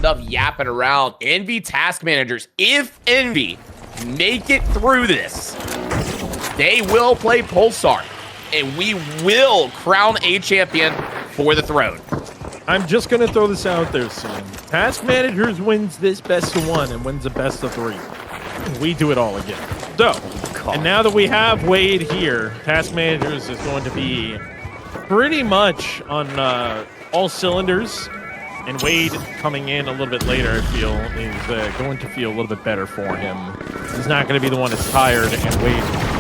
enough yapping around. Envy task managers, if Envy make it through this, they will play Pulsar, and we will crown a champion for the throne. I'm just going to throw this out there, Sam. Task Managers wins this best of 1 and wins the best of 3. We do it all again. So, and now that we have Wade here, Task Managers is going to be pretty much on all cylinders. And Wade coming in a little bit later, I feel, is going to feel a little bit better for him. He's not going to be the one that's tired, and Wade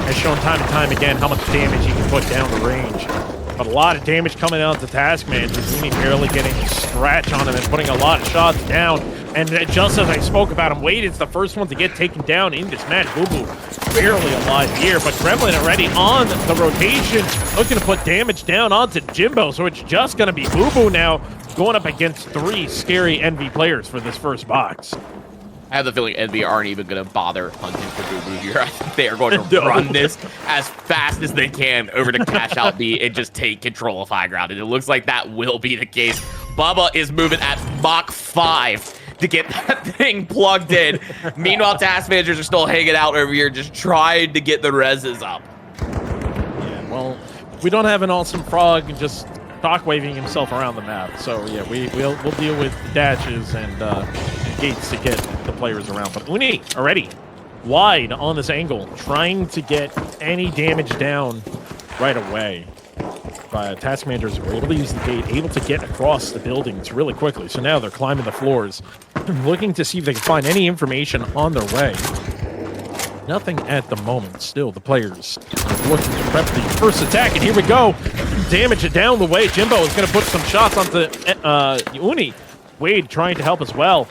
has shown time and time again how much damage he can put down the range. But a lot of damage coming out to Task Managers. Uni barely getting a scratch on him and putting a lot of shots down. And just as I spoke about him, Wade is the first one to get taken down in this match. Boo-Boo barely alive here, but Gremlin already on the rotation, looking to put damage down onto Jimbo. So it's just going to be Boo-Boo now, going up against 3 scary Envy players for this first box. I have the feeling Envy aren't even going to bother hunting for Boo-Boo here. I think they are going to run this as fast as they can over to Cash Out B and just take control of high ground. And it looks like that will be the case. Bubba is moving at Mach 5 to get that thing plugged in. Meanwhile, task managers are still hanging out over here, just trying to get the reses up. Yeah, well, we don't have an awesome frog just shockwaving himself around the map. So yeah, we'll deal with dashes and gates to get the players around. But Uni already wide on this angle, trying to get any damage down right away. Task managers were able to use the gate, able to get across the buildings really quickly. So now they're climbing the floors, looking to see if they can find any information on their way. Nothing at the moment. Still, the players are looking to prep the first attack, and here we go. Damage it down the way. Jimbo is going to put some shots onto Uni. Wade trying to help as well,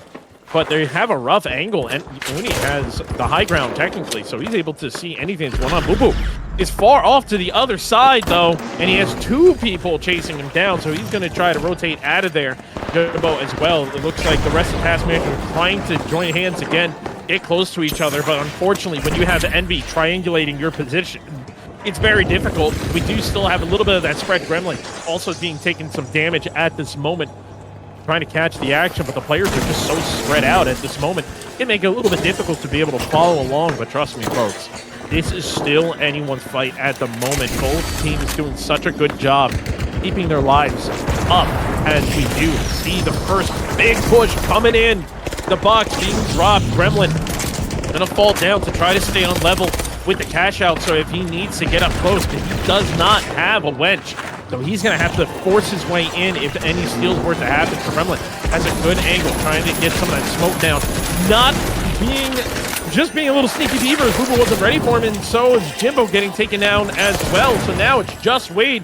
but they have a rough angle, and Uni has the high ground technically, so he's able to see anything that's going on. Boo-Boo is far off to the other side, though, and he has 2 people chasing him down, so he's going to try to rotate out of there. Jimbo as well. It looks like the rest of the task manager are trying to join hands again, get close to each other, but unfortunately, when you have Envy triangulating your position, it's very difficult. We do still have a little bit of that spread. Gremlin also being taken some damage at this moment, trying to catch the action, but the players are just so spread out at this moment. It can make it a little bit difficult to be able to follow along, but trust me, folks, this is still anyone's fight at the moment. Both teams doing such a good job keeping their lives up as we do see the first big push coming in. The box being dropped. Gremlin gonna fall down to try to stay on level with the cash out, so if he needs to get up close, but he does not have a wench. So he's going to have to force his way in if any steals were to happen. Gremlin has a good angle, trying to get some of that smoke down. Just being a little sneaky beaver. Boo-Boo wasn't ready for him, and so is Jimbo getting taken down as well. So now it's just Wade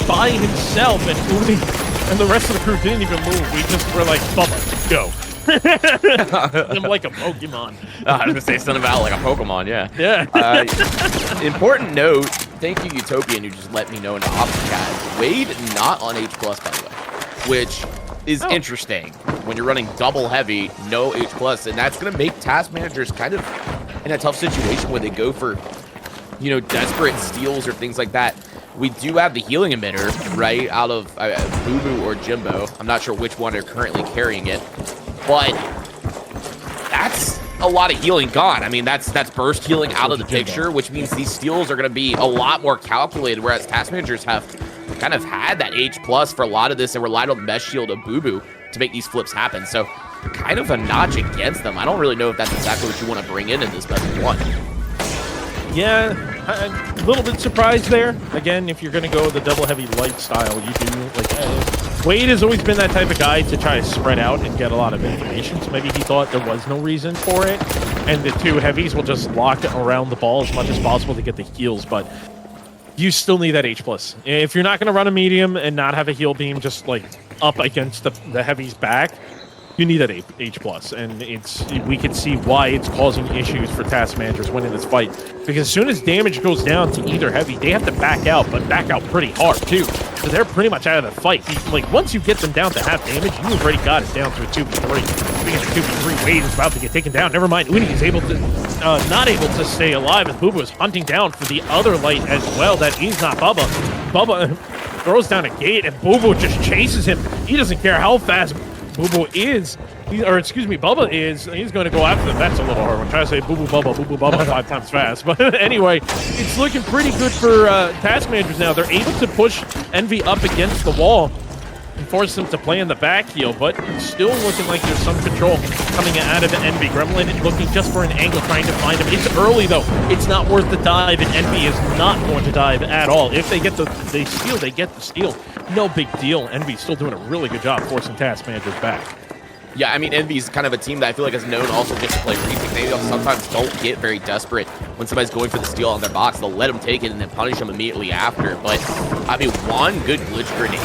by himself, and Uni and the rest of the crew didn't even move. We just were like, Bubba, go. I'm like a Pokemon. I was going to say something about like a Pokemon, yeah. Yeah. Important note, thank you, Utopian, who just let me know in the ops chat. Wade not on H+, by the way, which is interesting. When you're running double heavy, no H+, and that's going to make task managers kind of in a tough situation when they go for, you know, desperate steals or things like that. We do have the healing emitter, right, out of Boo-Boo or Jimbo. I'm not sure which one are currently carrying it, but that's a lot of healing gone. I mean, that's burst healing out of the picture, which means these steals are going to be a lot more calculated, whereas task managers have kind of had that H+ for a lot of this and relied on the mesh shield of Boo-Boo to make these flips happen. So kind of a notch against them. I don't really know if that's exactly what you want to bring in this best of 1. Yeah, a little bit surprised there. Again, if you're going to go the double heavy light style, you do, like, Wade has always been that type of guy to try to spread out and get a lot of information, so maybe he thought there was no reason for it, and the 2 heavies will just lock around the ball as much as possible to get the heals, but you still need that H+. If you're not going to run a medium and not have a heal beam just, like, up against the heavy's back, you need that H+, and we can see why it's causing issues for task managers winning this fight. Because as soon as damage goes down to either heavy, they have to back out, but back out pretty hard too. So they're pretty much out of the fight. Like, once you get them down to half damage, you've already got it down to a 2v3. Speaking of 2v3, Wade is about to get taken down. Never mind, Uni is able to, not able to stay alive, as Boo-Boo is hunting down for the other light as well. That is not Bubba. Bubba throws down a gate, and Boo-Boo just chases him. He doesn't care how fast Boo-Boo is Bubba he's going to go after them. That's a little hard. I'm trying to say boo boo Bubba 5 times fast. But anyway, it's looking pretty good for Task Managers now. They're able to push Envy up against the wall and force them to play in the back heel, but it's still looking like there's some control coming out of Envy. Gremlin looking just for an angle, trying to find him. It's early, though. It's not worth the dive, and Envy is not going to dive at all. If they get the steal, they get the steal. No big deal. Envy's still doing a really good job forcing Task Managers back. Yeah, I mean, Envy's kind of a team that I feel like is known also just to play retake. They sometimes don't get very desperate when somebody's going for the steal on their box. They'll let them take it and then punish them immediately after. But, I mean, one good glitch grenade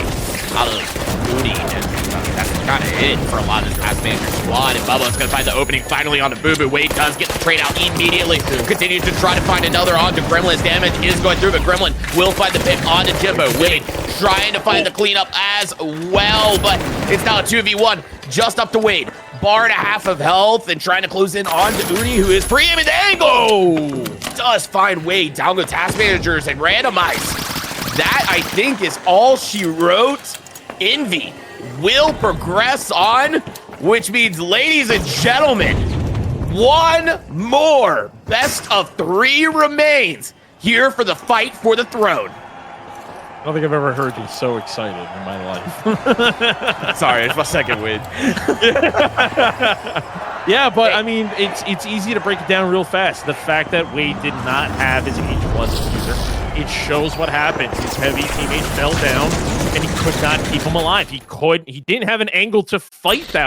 out of Booty, and that's kind of it for a lot of this Task Manager squad. And Bubba's going to find the opening finally on the Boo Boo. Wade does get the trade out immediately. Continues to try to find another onto Gremlin's damage is going through, but Gremlin will find the pick onto Jimbo. Wade trying to find the cleanup as well, but it's now a 2v1 just up to Wade. Bar and a half of health and trying to close in on to Uni, who is pre-aiming the angle. Does find Wade down the Task Managers and randomize. That, I think, is all she wrote. Envy will progress on, which means, ladies and gentlemen, one more best of 3 remains here for the fight for the throne. I don't think I've ever heard you so excited in my life. Sorry, it's my second win. Yeah, but I mean, it's easy to break it down real fast. The fact that Wade did not have his H+ user, it shows what happened. His heavy teammate fell down, and he could not keep him alive. He didn't have an angle to fight that